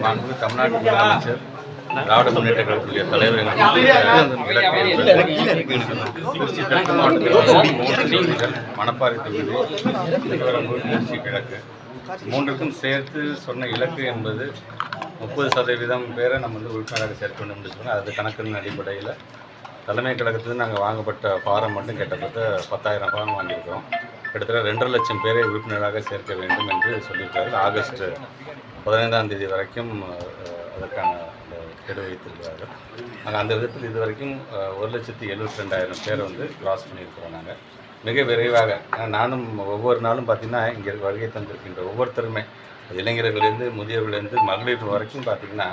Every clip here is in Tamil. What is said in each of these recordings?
மாண்புமிகு தமிழ்நாட்டு முதலமைச்சர் திராவிட முன்னேற்ற கழகத்துடைய தலைவர் திருச்சி தெற்கு மாவட்டத்தில் 3 தொகுதிகள், மணப்பாறை தொகுதி, திருச்சி கிழக்கு, மூன்றுக்கும் சேர்த்து சொன்ன இலக்கு என்பது 30% பேரை நம்ம உறுப்பினராக சேர்க்க வேண்டும் என்று சொன்னால் அது கணக்கின் அடிப்படையில் தலைமை கழகத்திலிருந்து நாங்கள் வாங்கப்பட்ட ஃபாரம் மட்டும் கிட்டத்தட்ட 10,000 ஃபாரம் வாங்கியிருக்கிறோம். கிட்டத்தட்ட 2.5 லட்சம் பேரை உறுப்பினராக சேர்க்க வேண்டும் என்று சொல்லியிருக்கார்கள். ஆகஸ்ட் 15ஆம் தேதி வரைக்கும் அதற்கான கெடு வைத்திருக்கிறார்கள். நாங்கள் அந்த விதத்தில் இது வரைக்கும் 1,72,000 பேரை கிராஸ் பண்ணியிருக்கிறோம். நாங்கள் மிக விரைவாக, நானும் ஒவ்வொரு நாளும் பார்த்திங்கன்னா இங்கே வருகை தந்திருக்கின்ற ஒவ்வொருத்தருமே, இளைஞர்களேருந்து முதியவர்களேருந்து மகளிர் வரைக்கும் பார்த்திங்கன்னா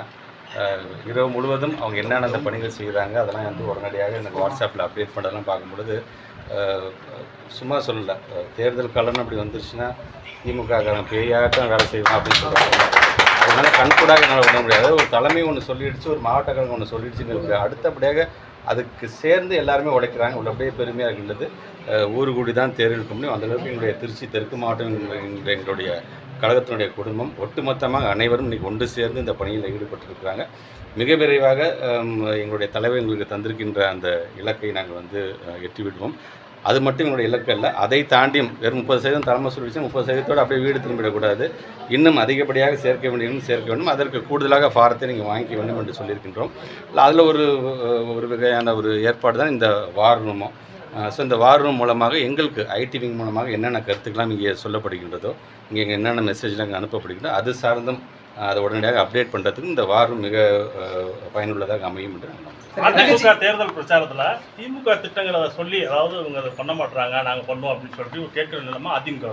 இரவு முழுவதும் அவங்க என்னென்ன அந்த பணிகள் செய்கிறாங்க அதெல்லாம் உடனடியாக எனக்கு வாட்ஸ்அப்பில் அப்டேட் பண்ணுறதெல்லாம் பார்க்கும்பொழுது சும்மா சொல்லலை. தேர்தல் காலம்னு அப்படி வந்துருச்சுன்னா திமுக பேயாட்டம் வேலை செய்வோம் அப்படின்னு சொல்கிறாங்க. அதனால் கண்கூடாக என்னால் உணர முடியாது. ஒரு தலைமை ஒன்று சொல்லிடுச்சு, ஒரு மாவட்ட கழகம் ஒன்று சொல்லிடுச்சுன்னு அடுத்தபடியாக அதுக்கு சேர்ந்து எல்லாருமே உடைக்கிறாங்க. உள்ளபடியே பெருமையாக இருக்கின்றது. ஊர் கூடி தான் தேர்தலுக்கு முடியும். அந்தளவுக்கு எங்களுடைய திருச்சி தெற்கு மாவட்டம் எங்களுடைய கழகத்தினுடைய குடும்பம் ஒட்டுமொத்தமாக அனைவரும் இன்றைக்கி ஒன்று சேர்ந்து இந்த பணியில் ஈடுபட்டிருக்கிறாங்க. மிக விரைவாக எங்களுடைய தலைவர் எங்களுக்கு தந்திருக்கின்ற அந்த இலக்கை நாங்கள் எட்டிவிடுவோம். அது மட்டும் எங்களுடைய இலக்கு அல்ல, அதை தாண்டியும் வெறும் 30% தலைமை சொல்லிச்சு 30%ஓடு அப்படியே வீடு திரும்பிடக்கூடாது. இன்னும் அதிகப்படியாக சேர்க்க வேண்டும். அதற்கு கூடுதலாக ஃபாரத்தை நீங்கள் வாங்கிக்க வேண்டும் என்று சொல்லியிருக்கின்றோம். அதில் ஒரு வகையான ஒரு ஏற்பாடு தான் இந்த வார் ரூமும். ஸோ இந்த வார் ரூம் மூலமாக எங்களுக்கு ஐடி விங் மூலமாக என்னென்ன கருத்துக்கெல்லாம் இங்கே சொல்லப்படுகின்றதோ, இங்கே என்னென்ன மெசேஜ்லாம் இங்கே அனுப்பப்படுகின்றதோ அது சார்ந்தும் அதை உடனடியாக அப்டேட் பண்ணுறதுக்கு இந்த வார் ரூம் மிக பயனுள்ளதாக அமையும் என்று அதிமுக தேர்தல் பிரச்சாரத்தில் திமுக திட்டங்களை சொல்லி, அதாவது இவங்க அதை பண்ண மாட்டுறாங்க, நாங்கள் பண்ணுவோம் அப்படின்னு சொல்லிட்டு கேட்குற நிலைமை அதிமுக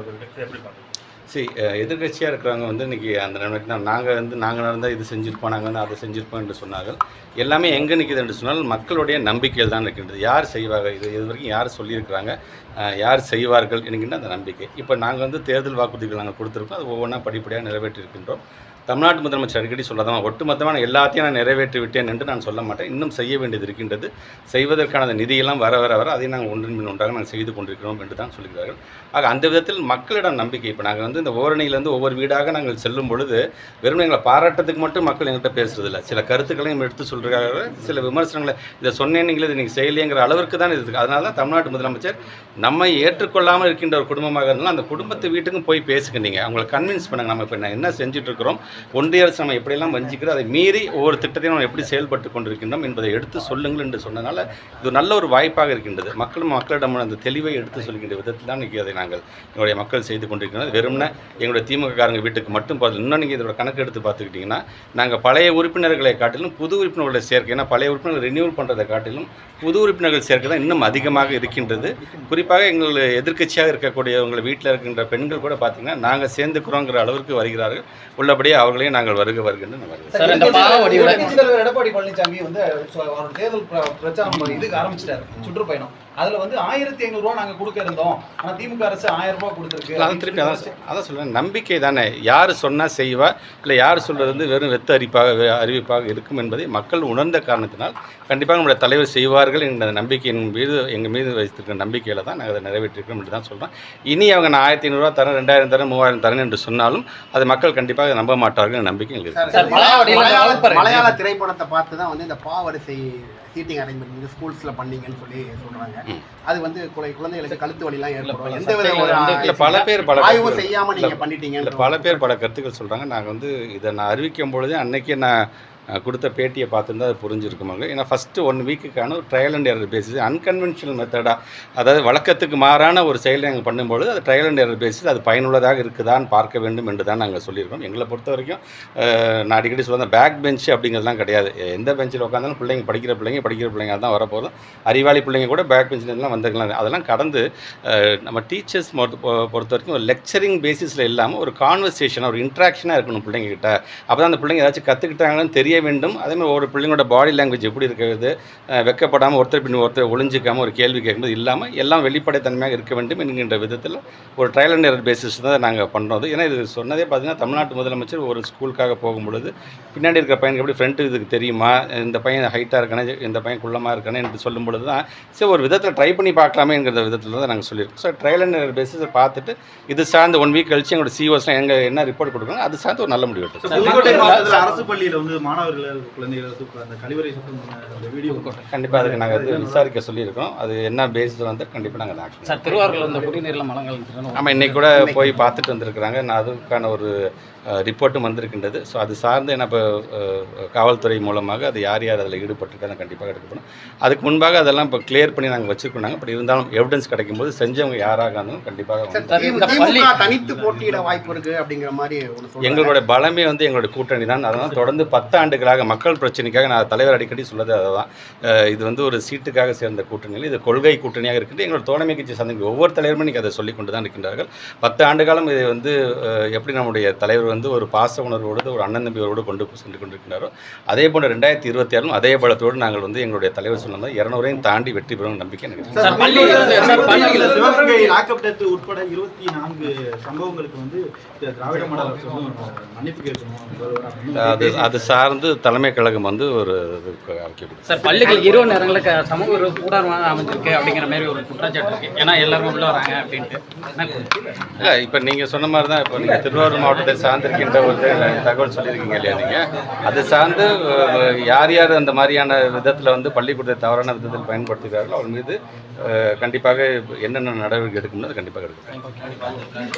எப்படி பார்க்குறோம்? சரி, எதிர்கட்சியாக இருக்கிறவங்க இன்றைக்கி அந்த நிலைமைக்கு தான் நாங்கள் நடந்தால் இது செஞ்சுருப்போம், நாங்கள் அதை செஞ்சுருப்போம் என்று சொன்னார்கள். எல்லாமே எங்கே நிற்கிது என்று சொன்னால் மக்களுடைய நம்பிக்கையில் தான் இருக்கின்றது. யார் செய்வாங்க, இது வரைக்கும் யார் சொல்லியிருக்கிறாங்க, யார் செய்வார்கள் என்கின்ற அந்த நம்பிக்கை. இப்போ நாங்கள் தேர்தல் வாக்குறுதிகள் நாங்கள் கொடுத்துருக்கோம். அது ஒவ்வொன்றா படிப்படியாக நிறைவேற்றியிருக்கின்றோம். தமிழ்நாட்டு முதலமைச்சர் அடிக்கடி சொல்லதான் ஒட்டுமொத்தமாக நான் எல்லாத்தையும் நான் நிறைவேற்றி விட்டேன் என்று நான் சொல்ல மாட்டேன். இன்னும் செய்ய வேண்டியது இருக்கின்றது. செய்வதற்கான அந்த நிதியெல்லாம் வர அதை நாங்கள் ஒன்றின் பின் ஒன்றாக நாங்கள் செய்து கொண்டிருக்கிறோம் என்று தான் சொல்கிறார்கள். ஆக அந்த விதத்தில் மக்களிடம் நம்பிக்கை. இப்போ நாங்கள் இந்த ஓரணியிலேருந்து ஒவ்வொரு வீடாக நாங்கள் செல்லும் பொழுது வெறும் எங்களை பாராட்டத்துக்கு மட்டும் மக்கள் எங்கள்கிட்ட பேசுறதில்லை. சில கருத்துக்களையும் எடுத்து சொல்கிறார்கள். சில விமர்சனங்களை இதை சொன்னேன் நீங்களே இது நீங்கள் செய்யலைங்கிற அளவிற்கு தான் இருக்குது. அதனால தான் தமிழ்நாட்டு முதலமைச்சர் நம்மை ஏற்றுக்கொள்ளாமல் இருக்கின்ற ஒரு குடும்பமாக இருந்தாலும் அந்த குடும்பத்து வீட்டுக்கும் போய் பேசுங்க, நீங்கள் அவங்களை கன்வின்ஸ் பண்ணுங்க. நம்ம இப்போ என்ன செஞ்சுட்டு இருக்கிறோம், ஒன்றிய அரசு நம்ம எப்படியெல்லாம் வஞ்சிக்கிறோம், அதை மீறி ஒவ்வொரு திட்டத்தையும் நம்ம எப்படி செயல்பட்டு கொண்டிருக்கின்றோம் என்பதை எடுத்து சொல்லுங்கள் என்று சொன்னதால் இது நல்ல ஒரு வாய்ப்பாக இருக்கின்றது. மக்களிடம் அந்த தெளிவை எடுத்து சொல்கின்ற விதத்தில் தான் இன்றைக்கி அதை நாங்கள் எங்களுடைய மக்கள் செய்து கொண்டிருக்கிறோம். வெறும்னா எங்களுடைய திமுககாரங்க வீட்டுக்கு மட்டும் போகிறது. இன்னும் நீங்கள் இதோட கணக்கு எடுத்து பார்த்துக்கிட்டிங்கன்னா நாங்கள் பழைய உறுப்பினர்களை காட்டிலும் புது உறுப்பினர்களை சேர்க்க, ஏன்னா பழைய உறுப்பினர்கள் ரினியூவல் பண்ணுறதை காட்டிலும் புது உறுப்பினர்கள் சேர்க்க தான் இன்னும் அதிகமாக இருக்கின்றது. குறிப்பாக எங்கள் எதிர்க்கட்சியாக இருக்கக்கூடியவங்களை வீட்டில் இருக்கின்ற பெண்கள் கூட பார்த்திங்கன்னா நாங்கள் சேர்ந்துக்கிறோங்கிற அளவிற்கு வருகிறார்கள். உள்ளபடியே அவர்களையும் நாங்கள் வருகின்ற எடப்பாடி பழனிசாமி தேர்தல் பிரச்சாரம் இதுக்கு ஆரம்பிச்சிட்டாரு, சுற்றுப்பயணம். அதுல 1,500 ரூபா நாங்க கொடுக்க இருந்தோம், ஆனா திமுக அரசு 1000 ரூபாய் கொடுத்துருக்கு. அதை திருப்பி அதான் சொல்றேன், நம்பிக்கை தானே. யார் சொன்னா செய்வா, இல்லை யார் சொல்றது வெறும் வெத்த அறிவிப்பாக இருக்கும் என்பதை மக்கள் உணர்ந்த காரணத்தினால் கண்டிப்பாக நம்முடைய தலைவர் செய்வார்கள் என்ற நம்பிக்கையின் மீது எங்கள் மீது வைத்திருக்கிற நம்பிக்கையில் தான் நாங்கள் அதை நிறைவேற்றிருக்கோம் என்று தான் சொல்கிறோம். இனி அவங்க நான் 1,500 ரூபா தரேன், 2,000 தரேன், 3,000 தரேன் என்று சொன்னாலும் அதை மக்கள் கண்டிப்பாக நம்ப மாட்டார்கள் நம்பிக்கை எங்களுக்கு. மலையாள திரைப்படத்தை பார்த்து தான் இந்த பாவரிசை சீட்டிங் அரேஞ்ச்மெண்ட் ஸ்கூல்ஸ்ல பண்ணீங்கன்னு சொல்றாங்க. அது குழந்தைகளுக்கு கழுத்து வலிலாம் ஏற்படும். எந்த வித பல பேர் ஆய்வு செய்யாம நீங்க பண்ணிட்டீங்க. பல பேர் பல கருத்துக்கள் சொல்றாங்க. நாங்கள் இதை நான் அறிவிக்கும் பொழுது அன்னைக்கே நான் கொடுத்த பேட்டியை பார்த்துருந்தா அது புரிஞ்சிருக்குமாங்க. ஏன்னா ஃபஸ்ட்டு 1 வீக்குக்கான ஒரு trial and error basis, unconventional மெத்தடாக, அதாவது வழக்கத்துக்கு மாறான ஒரு செயலை நாங்கள் பண்ணும்பொழுது அது ட்ரையல் அண்ட் எரர் பேசிஸ் அது பயனுள்ளதாக இருக்குதான்னு பார்க்க வேண்டும் என்று தான் நாங்கள் சொல்லியிருக்கோம். எங்களை பொறுத்த வரைக்கும் நான் அடிக்கடி சொல்லுவேன், பேக் பெஞ்ச் அப்படிங்கிறதுலாம் கிடையாது. எந்த பெஞ்சில் உட்காந்தாலும் பிள்ளைங்க படிக்கிற பிள்ளைங்க தான் வரப்போதும். அறிவாளி பிள்ளைங்க கூட பேக் பெஞ்சிலாம் வந்துக்கலாம். அதெல்லாம் கடந்து நம்ம டீச்சர்ஸ் பொறுத்த வரைக்கும் ஒரு லெக்சரிங் பேசிஸில் இல்லாமல் ஒரு கான்வர்சேஷனாக ஒரு இன்ட்ராக்ஷனாக இருக்கணும் பிள்ளைங்கக்கிட்ட. அப்போ தான் அந்த பிள்ளைங்க ஏதாச்சும் கற்றுக்கிட்டாங்கன்னு தெரிய வேண்டும். அதேமாதிரி ஒரு பிள்ளைங்களோட பாடி லாங்குவேஜ் எப்படி இருக்கிறது, வெக்கப்படாமல் ஒருத்தர் பின் ஒருத்தர் ஒளிஞ்சிக்காமல் ஒரு கேள்வி கேட்கும்போது இல்லாமல் எல்லாம் வெளிப்படைத்தன்மையாக இருக்க வேண்டும் என்கின்ற விதத்தில் ஒரு ட்ரையல் அண்ட் எரர் பேசிஸ் தான் நாங்கள் பண்ணுறது. ஏன்னா இது சொன்னதே பார்த்தீங்கன்னா தமிழ்நாட்டு முதலமைச்சர் ஒரு ஸ்கூலுக்காக போகும்பொழுது பின்னாடி இருக்கிற பையனுக்கு எப்படி ஃப்ரண்ட்டு இதுக்கு தெரியுமா, இந்த பையன் ஹைட்டாக இருக்கானே, இந்த பையன் குள்ளமாக இருக்கானே என்று சொல்லும் பொழுது தான் சரி ஒரு விதத்தில் ட்ரை பண்ணி பார்க்கலாமேங்கிற விதத்தில் தான் நாங்கள் சொல்லியிருக்கோம். ஸோ ட்ரையல் அண்ட் எரர் பேசிஸை பார்த்துட்டு இது சார்ந்து 1 வீக் கழிச்சு எங்களோட சிஓஸ்லாம் எங்கள் என்ன ரிப்போர்ட் கொடுக்குறாங்க அது சார்ந்து ஒரு நல்ல முடிவு எடுத்து புதுக்கோட்டை மாவட்டத்தில் அரசு பள்ளியில் வந்து மாணவர்கள் குழந்தைகள் அந்த கழிவறை சுத்தம் அந்த வீடியோ கண்டிப்பாக அதுக்கு நாங்கள் அது விசாரிக்க சொல்லியிருக்கோம். அது என்ன பேஸில் வந்து கண்டிப்பாக நாங்கள் ஆக்ஷன். சார் திருவாரூரில் இந்த குடிநீரில் மலங்கள் ஆமாம், இன்றைக்கி கூட போய் பார்த்துட்டு வந்திருக்கிறாங்க. நான் அதுக்கான ஒரு ரிப்போர்ட்டும் வந்திருக்கின்றது. ஸோ அது சார்ந்து என்ன இப்போ காவல்துறை மூலமாக அது யார் யார் அதில் ஈடுபட்டிருக்காங்க கண்டிப்பாக எடுக்கப்படும். அதுக்கு முன்பாக அதெல்லாம் இப்போ கிளியர் பண்ணி நாங்கள் வச்சுருக்கோம். பட் இருந்தாலும் எவிடன்ஸ் கிடைக்கும் போது செஞ்சவங்க யாராக இருந்தாலும் கண்டிப்பாக தனித்து போட்டியிட வாய்ப்பு இருக்கு அப்படிங்கிற மாதிரி எங்களுடைய பலமே வந்து எங்களுடைய கூட்டணி தான். அதனால் தொடர்ந்து 10 ஆண்டுகளாக மக்கள் பிரச்சனைக்காக நான் தலைவர் அடிக்கடி சொல்லது அதுதான். இது வந்து ஒரு சீட்டுக்காக சேர்ந்த கூட்டணியில் இது கொள்கை கூட்டணியாக இருக்குது. எங்களோட தோழமை கட்சி சார்ந்த ஒவ்வொரு தலைவருமே இன்றைக்கி அதை சொல்லி கொண்டு தான் இருக்கின்றார்கள். 10 ஆண்டு காலம் இதை வந்து எப்படி நம்முடைய தலைவர் வந்து ஒரு பாச உணர்வோடு ஒரு அண்ணன் தம்பியோடு கொண்டு சென்று கொண்டிருக்கிறாரோ அதே போன்ற 2026 அதே பலத்தோடு நாங்கள் வந்து எங்களுடைய தலைவர் சொன்னது 200ஐயும் தாண்டி வெற்றி பெறும் நம்பிக்கை எனக்கு. சிவகங்கை லாக்அப் டெத் உட்பட 24 சம்பவங்களுக்கு வந்து திராவிட மாடல் அரசு மன்னிப்பு கேட்கணும். அது சார்ந்து தலைமை கழகம் வந்து ஒரு சார் பள்ளிகள் இரவு நேரங்களுக்கு சமூக ஒரு கூடாரமாக அமைஞ்சிருக்கு அப்படிங்கிற மாதிரி ஒரு குற்றச்சாட்டு இருக்கு. ஏன்னா எல்லாருமே உள்ள வராங்க அப்படின்ட்டு. இல்லை இப்போ நீங்கள் சொன்ன மாதிரி தான் இப்போ நீங்கள் திருவாரூர் மாவட்டத்தை சார்ந்திருக்கின்ற ஒரு தகவல் சொல்லியிருக்கீங்க இல்லையா நீங்கள், அது சார்ந்து யார் யார் அந்த மாதிரியான விதத்தில் வந்து பள்ளிக்கூடத்தை தவறான விதத்தில் பயன்படுத்துகிறார்களோ அவர் மீது கண்டிப்பாக என்னென்ன நடவடிக்கை எடுக்கணும்னு அது கண்டிப்பாக எடுக்கும்.